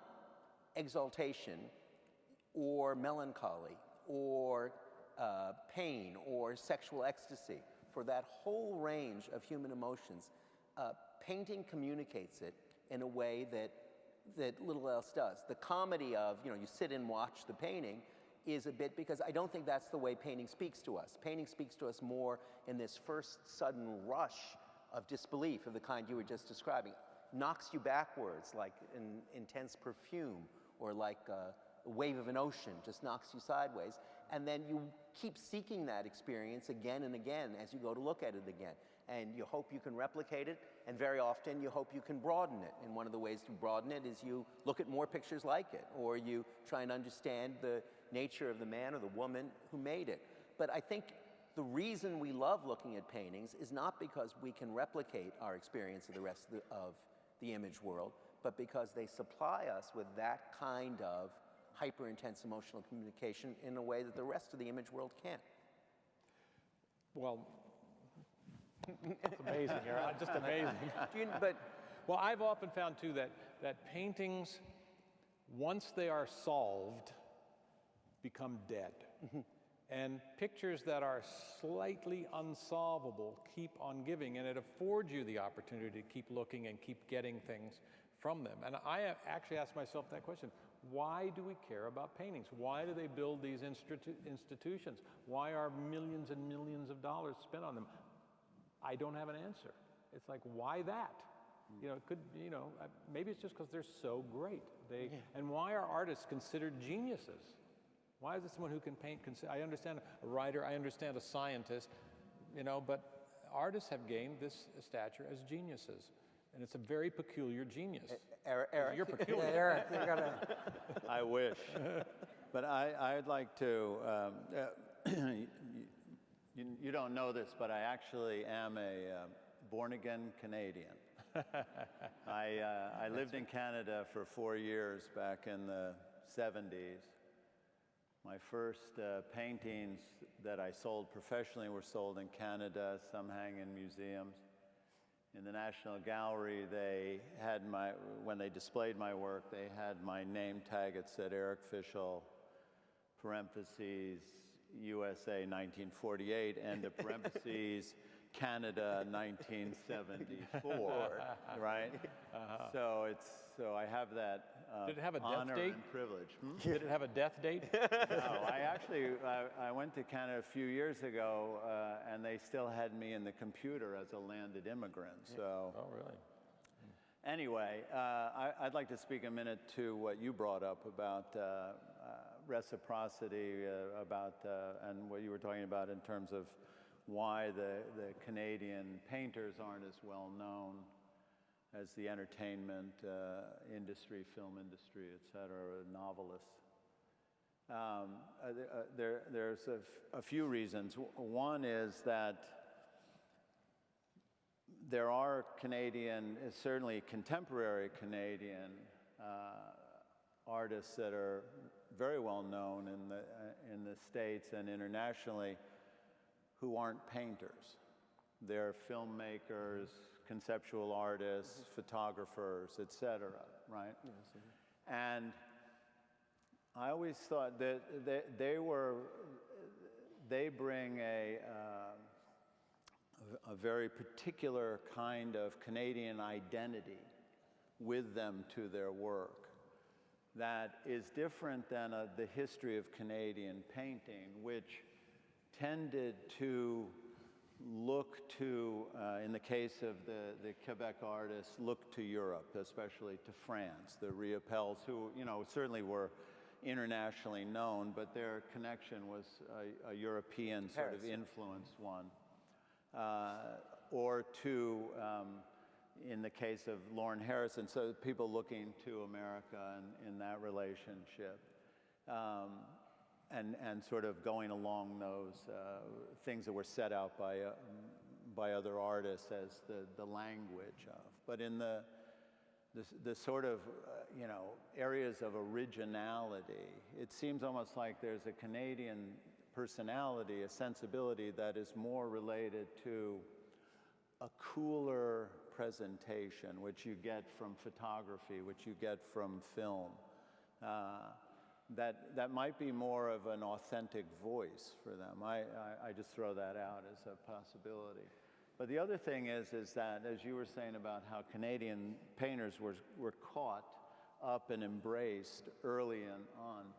exaltation or melancholy or pain or sexual ecstasy, for that whole range of human emotions, painting communicates it in a way that little else does. The comedy of, you sit and watch the painting is a bit, because I don't think that's the way painting speaks to us. Painting speaks to us more in this first sudden rush of disbelief of the kind you were just describing. Knocks you backwards like an intense perfume, or like a wave of an ocean just knocks you sideways. And then you keep seeking that experience again and again as you go to look at it again. And you hope you can replicate it, and very often you hope you can broaden it. And one of the ways to broaden it is you look at more pictures like it, or you try and understand the nature of the man or the woman who made it. But I think the reason we love looking at paintings is not because we can replicate our experience of the rest of the image world, but because they supply us with that kind of hyper-intense emotional communication in a way that the rest of the image world can't. Well, it's amazing here, just amazing. Well, I've often found too that paintings, once they are solved, become dead. And pictures that are slightly unsolvable keep on giving, and it affords you the opportunity to keep looking and keep getting things from them. And I actually asked myself that question: why do we care about paintings? Why do they build these institutions? Why are millions and millions of dollars spent on them? I don't have an answer. It's like, why that? Maybe it's just because they're so great. And why are artists considered geniuses? Why is it someone who can paint? I understand a writer, I understand a scientist, but artists have gained this stature as geniuses. And it's a very peculiar genius. Eric? You're peculiar. Yeah, Eric, you gotta... I wish. But I'd like to, you don't know this, but I actually am a born-again Canadian. I lived in Canada for 4 years back in the 70s. My first paintings that I sold professionally were sold in Canada. Some hang in museums. In the National Gallery, when they displayed my work, they had my name tag. It said Eric Fischl, parentheses, USA 1948, and the parentheses, Canada 1974, right? So I have that Did it have a death honor date? and privilege. Did it have a death date? No, I went to Canada a few years ago, and they still had me in the computer as a landed immigrant. So. Oh, really? Anyway, I'd like to speak a minute to what you brought up about reciprocity, and what you were talking about in terms of why the Canadian painters aren't as well known as the entertainment industry, film industry, et cetera, novelists. There's a few reasons. One is that there are Canadian, certainly contemporary Canadian artists that are very well known in the States and internationally who aren't painters. They're filmmakers, conceptual artists, photographers, et cetera, right? Yes. And I always thought that they bring a very particular kind of Canadian identity with them to their work that is different than the history of Canadian painting, which tended to look to, in the case of the Quebec artists, look to Europe, especially to France. The Riopels, who certainly were internationally known, but their connection was a European sort of influenced one. or to, in the case of Lawren Harris, and so people looking to America in that relationship, and sort of going along those things that were set out by other artists as the language of. But in the sort of, areas of originality, it seems almost like there's a Canadian personality, a sensibility that is more related to a cooler presentation, which you get from photography, which you get from film. That might be more of an authentic voice for them. I just throw that out as a possibility. But the other thing is that, as you were saying about how Canadian painters were caught up and embraced early on.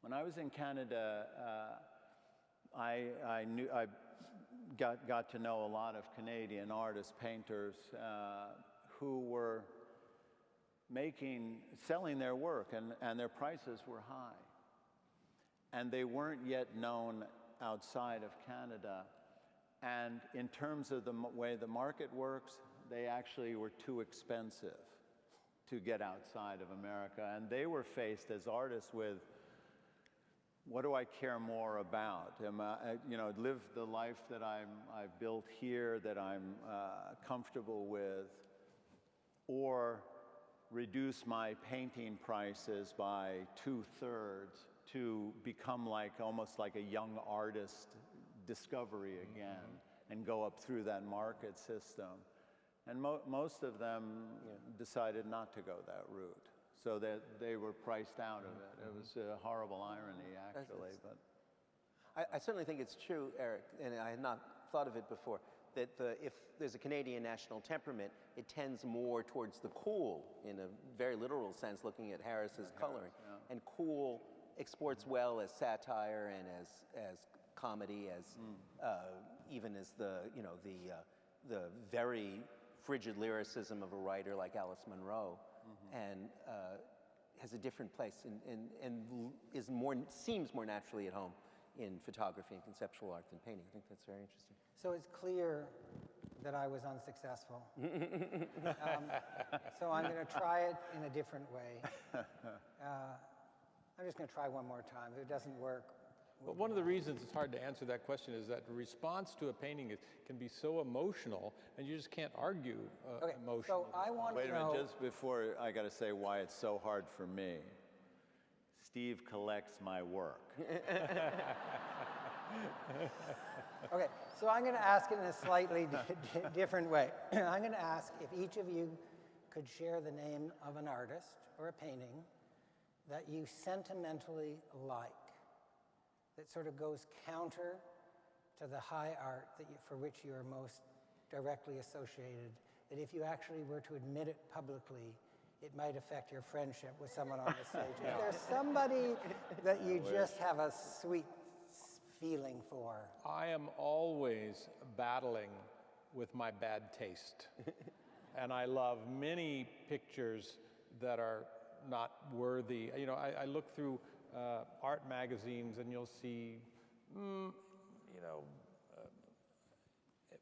When I was in Canada, I got to know a lot of Canadian artists, painters, who were selling their work, and their prices were high. And they weren't yet known outside of Canada. And in terms of the way the market works, they actually were too expensive to get outside of America. And they were faced as artists with, what do I care more about? Live the life that I've built here, that I'm comfortable with, or reduce my painting prices by 2/3 to become almost like a young artist discovery again, and go up through that market system. And most of them decided not to go that route, so that they were priced out of it. It was a horrible irony, actually. But I certainly think it's true, Eric, and I had not thought of it before, that if there's a Canadian national temperament, it tends more towards the cool, in a very literal sense, looking at Harris's coloring. And cool exports well as satire and as comedy, as even as the very frigid lyricism of a writer like Alice Munro, and has a different place and seems more naturally at home in photography and conceptual art than painting. I think that's very interesting. So it's clear that I was unsuccessful. So I'm going to try it in a different way. I'm just going to try one more time. If it doesn't work. But one of the reasons it's hard to answer that question is that the response to a painting can be so emotional, and you just can't argue emotion. So I want wait to a know. minute, just before, I got to say why it's so hard for me. Steve collects my work. Okay, so I'm going to ask it in a slightly different way. I'm going to ask if each of you could share the name of an artist or a painting that you sentimentally like, that sort of goes counter to the high art for which you are most directly associated, that if you actually were to admit it publicly, it might affect your friendship with someone on the stage. Is there somebody that you just have a sweet feeling for? I am always battling with my bad taste. And I love many pictures that are not worthy. I look through art magazines, and you'll see,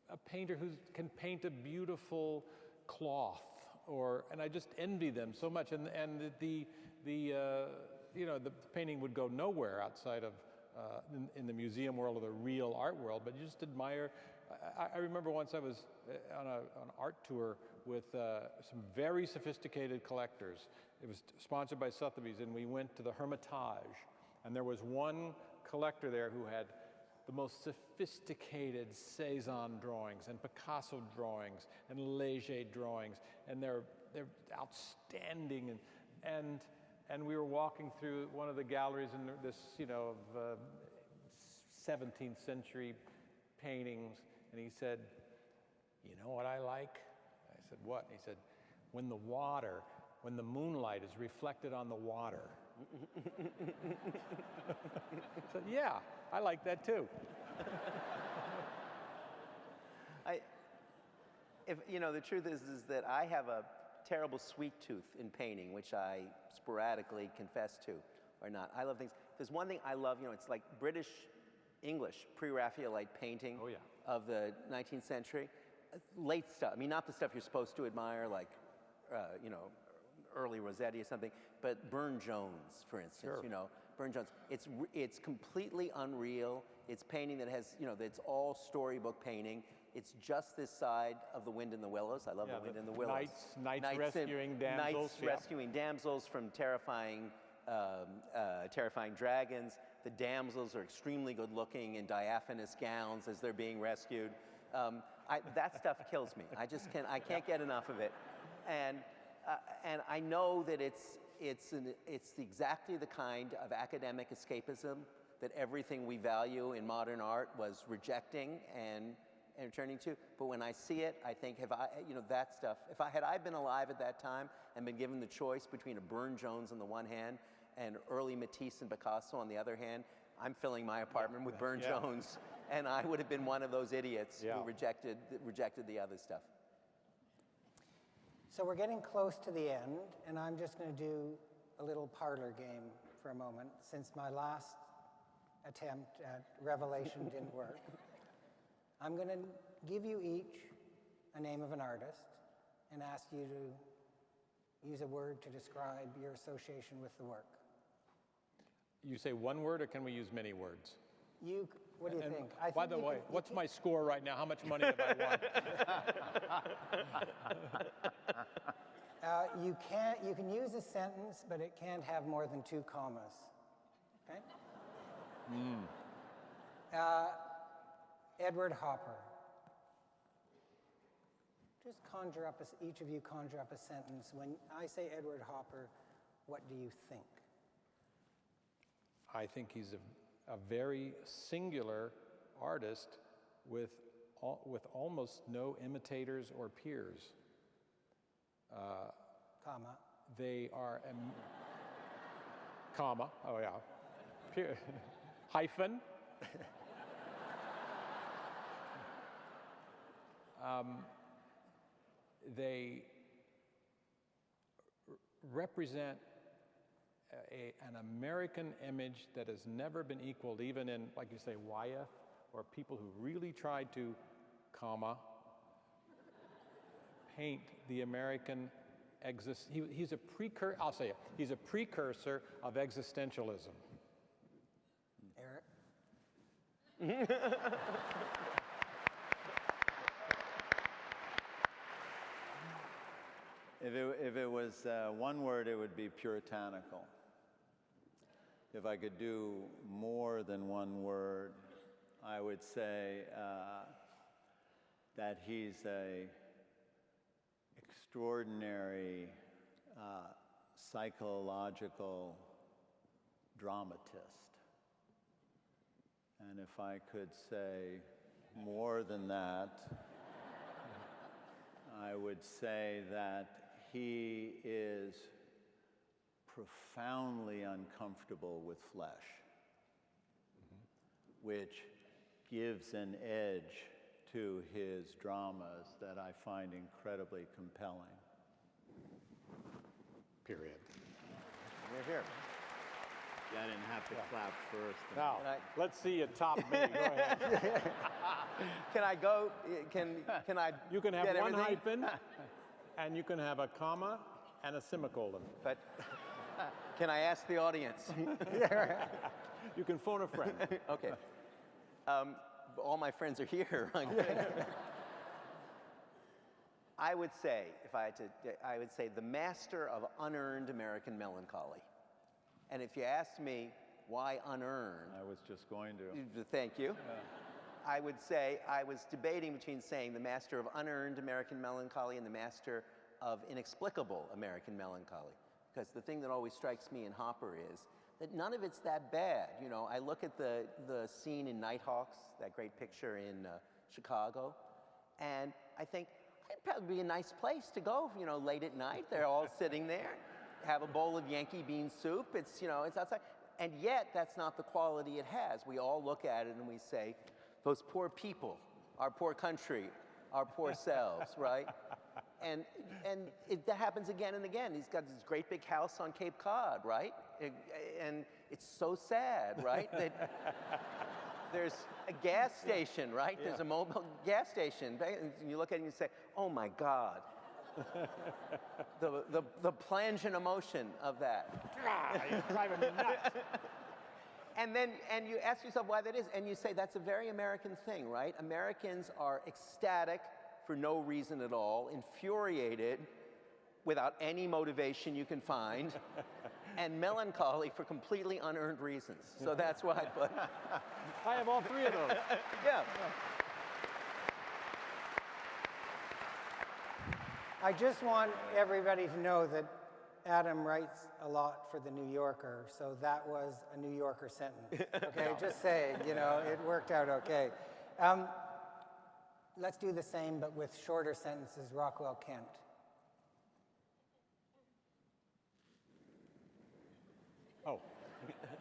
a painter who can paint a beautiful cloth, and I just envy them so much. And the painting would go nowhere outside of in the museum world or the real art world, but you just admire. I remember once I was on an art tour with some very sophisticated collectors. It was sponsored by Sotheby's, and we went to the Hermitage, and there was one collector there who had the most sophisticated Cézanne drawings and Picasso drawings and Léger drawings, and they're outstanding. And we were walking through one of the galleries in this, of 17th century paintings, and he said, "You know what I like?" I said, "What?" He said, when the moonlight is reflected on the water." I said, "Yeah, I like that too." The truth is that I have a terrible sweet tooth in painting, which I sporadically confess to, or not. I love things. There's one thing I love, it's like British English pre-Raphaelite painting. Oh, yeah. of the 19th century. Late stuff. I mean, not the stuff you're supposed to admire, like, you know, early Rossetti or something, but Burne-Jones, for instance. Sure. You know, Burne-Jones. It's completely unreal. It's painting that has, you know, it's all storybook painting. It's just this side of The Wind in the Willows. I love Yeah, The Wind in the Willows. Knights rescuing damsels. Knights rescuing damsels from terrifying dragons. The damsels are extremely good looking in diaphanous gowns as they're being rescued. That stuff kills me. I can't get enough of it. And I know that it's exactly the kind of academic escapism that everything we value in modern art was rejecting and returning to. But when I see it, I think, that stuff, had I been alive at that time and been given the choice between a Burne-Jones on the one hand and early Matisse and Picasso on the other hand, I'm filling my apartment with Burne-Jones, and I would have been one of those idiots who rejected the other stuff. So we're getting close to the end, and I'm just going to do a little parlor game for a moment, since my last attempt at revelation didn't work. I'm going to give you each a name of an artist and ask you to use a word to describe your association with the work. You say one word, or can we use many words? What do you think? By the way, what's my score right now? How much money have I won? You can use a sentence, but it can't have more than 2 commas. Okay? Edward Hopper. Just conjure up, each of you conjure up a sentence. When I say Edward Hopper, what do you think? I think he's a very singular artist with almost no imitators or peers. Comma. They are, comma, oh yeah, hyphen. They represent an American image that has never been equaled, even in, like you say, Wyeth, or people who really tried to, comma, paint the American he's a precursor, I'll say it, he's a precursor of existentialism. Eric? If it was one word, it would be puritanical. If I could do more than one word, I would say that he's a extraordinary psychological dramatist. And if I could say more than that, I would say that he is profoundly uncomfortable with flesh, which gives an edge to his dramas that I find incredibly compelling. Period. Here. I didn't have to clap first. Now, let's see you top me. Go ahead. Can I go? Can I? You can have get one everything? hyphen, and you can have a comma and a semicolon. But can I ask the audience? You can phone a friend. Okay. All my friends are here. I would say, I would say the master of unearned American melancholy. And if you asked me why unearned, I was just going to. Thank you. I would say I was debating between saying the master of unearned American melancholy and the master of inexplicable American melancholy. Because the thing that always strikes me in Hopper is that none of it's that bad. You know, I look at the scene in Nighthawks, that great picture in Chicago, and I think it'd probably be a nice place to go, you know, late at night. They're all sitting there, have a bowl of Yankee bean soup. It's, you know, it's outside. And yet, that's not the quality it has. We all look at it and we say, those poor people, our poor country, our poor selves, right? And that happens again and again. He's got this great big house on Cape Cod, right? And it's so sad, right? There's a gas station, right? There's a mobile gas station. And you look at it and you say, oh my God. the plunge and emotion of that. You're driving me nuts. And you ask yourself why that is, and you say that's a very American thing, right? Americans are ecstatic for no reason at all, infuriated without any motivation you can find, and melancholy for completely unearned reasons. So that's why I put. I have all three of those. Yeah. I just want everybody to know that Adam writes a lot for the New Yorker, so that was a New Yorker sentence. Okay, just saying, you know, it worked out okay. Let's do the same, but with shorter sentences. Rockwell Kent. Oh,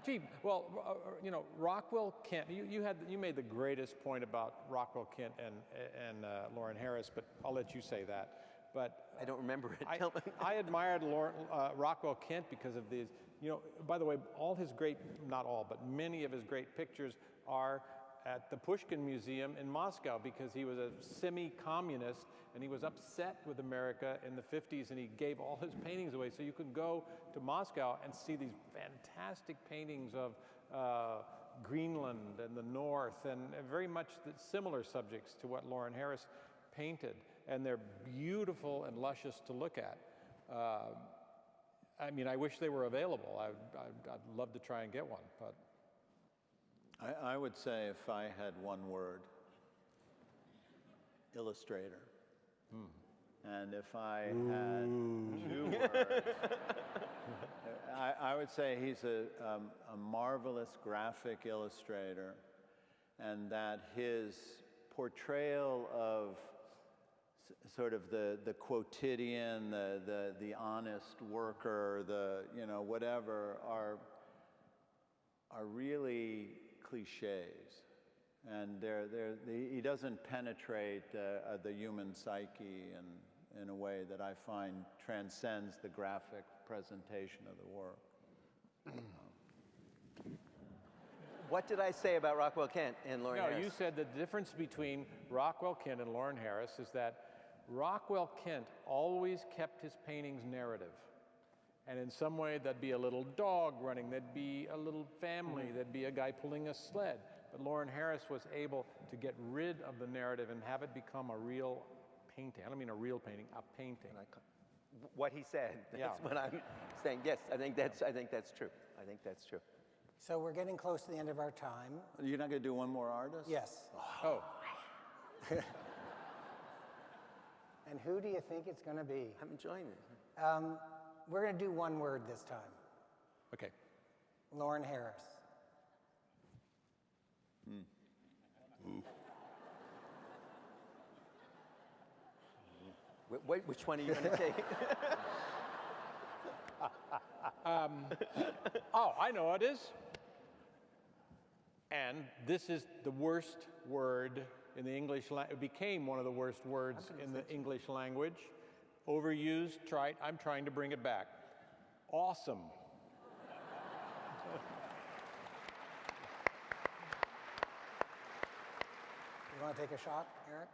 gee, well, you know, Rockwell Kent, you made the greatest point about Rockwell Kent and Lawren Harris, but I'll let you say that. But I don't remember it. I admired Rockwell Kent because of these, you know, by the way, all his great, not all, but many of his great pictures are at the Pushkin Museum in Moscow because he was a semi-communist and he was upset with America in the 50s and he gave all his paintings away. So you could go to Moscow and see these fantastic paintings of Greenland and the North and very much similar subjects to what Lawren Harris painted. And they're beautiful and luscious to look at. I mean, I wish they were available. I'd love to try and get one, but. I would say if I had one word, illustrator. And if I had 2 words, I would say he's a marvelous graphic illustrator, and that his portrayal of sort of the quotidian, the honest worker, you know, whatever, are really cliches, and he doesn't penetrate the human psyche in a way that I find transcends the graphic presentation of the work. What did I say about Rockwell Kent and Lawren Harris? No, you said the difference between Rockwell Kent and Lawren Harris is that Rockwell Kent always kept his paintings narrative. And in some way, there'd be a little dog running, there'd be a little family, there'd be a guy pulling a sled. But Lawren Harris was able to get rid of the narrative and have it become a real painting. I don't mean a real painting, a painting. What he said, that's what I'm saying. Yes, I think that's true. I think that's true. So we're getting close to the end of our time. You're not going to do one more artist? Yes. Oh. And who do you think it's going to be? I'm enjoying it. We're going to do one word this time. Okay. Lawren Harris. Which one are you going to take? Oh, I know what it is. And this is the worst word in the English language. It became one of the worst words in the English language. Overused, I'm trying to bring it back. Awesome. You want to take a shot, Eric?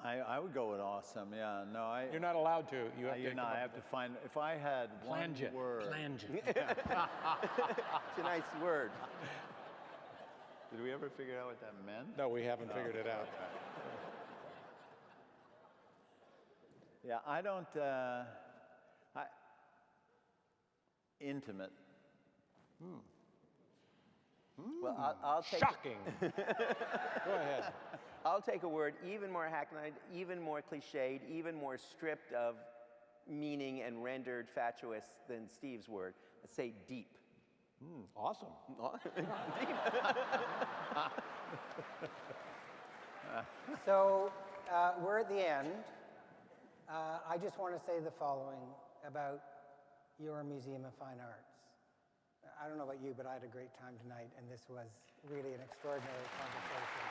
I would go with awesome, yeah. No, You're not allowed to. You have to you're not. I have to find, if I had one word. Plangent. It's a nice word. Did we ever figure out what that meant? No, we haven't figured it out. Yeah, I don't, intimate. Well, I'll take. Shocking. Go ahead. I'll take a word even more hackneyed, even more cliched, even more stripped of meaning and rendered fatuous than Steve's word. Let's say deep. Awesome. Deep. So we're at the end. I just want to say the following about your Museum of Fine Arts. I don't know about you, but I had a great time tonight, and this was really an extraordinary conversation.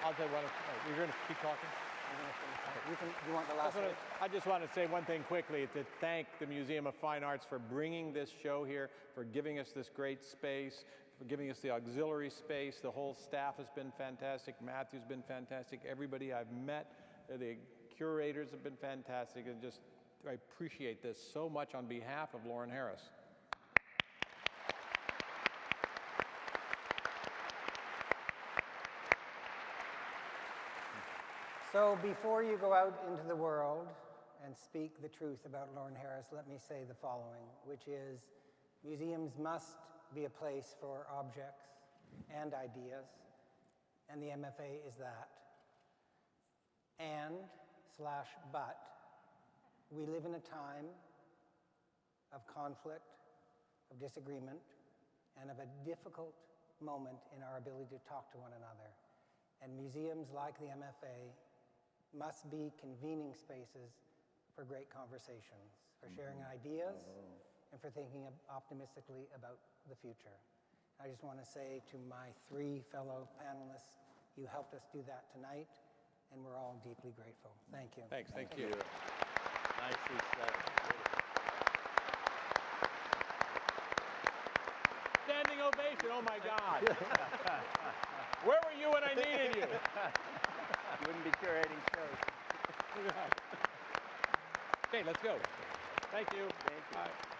I'll tell you what, you're going to keep talking? I'm going to finish up. You want the last word? I just want to say one thing quickly, to thank the Museum of Fine Arts for bringing this show here, for giving us this great space, for giving us the auxiliary space. The whole staff has been fantastic. Matthew's been fantastic. Everybody I've met, the curators have been fantastic, and just, I appreciate this so much on behalf of Lawren Harris. So before you go out into the world and speak the truth about Lawren Harris, let me say the following, which is museums must be a place for objects and ideas, and the MFA is that. But, we live in a time of conflict, of disagreement, and of a difficult moment in our ability to talk to one another. And museums like the MFA must be convening spaces for great conversations, for sharing ideas, and for thinking optimistically about the future. I just want to say to my 3 fellow panelists, you helped us do that tonight, and we're all deeply grateful. Thank you. Thanks, thank you. Nicely said. Standing ovation, oh my God. Where were you when I needed you? You wouldn't be curating shows. Okay, let's go. Thank you. Thank you. Bye.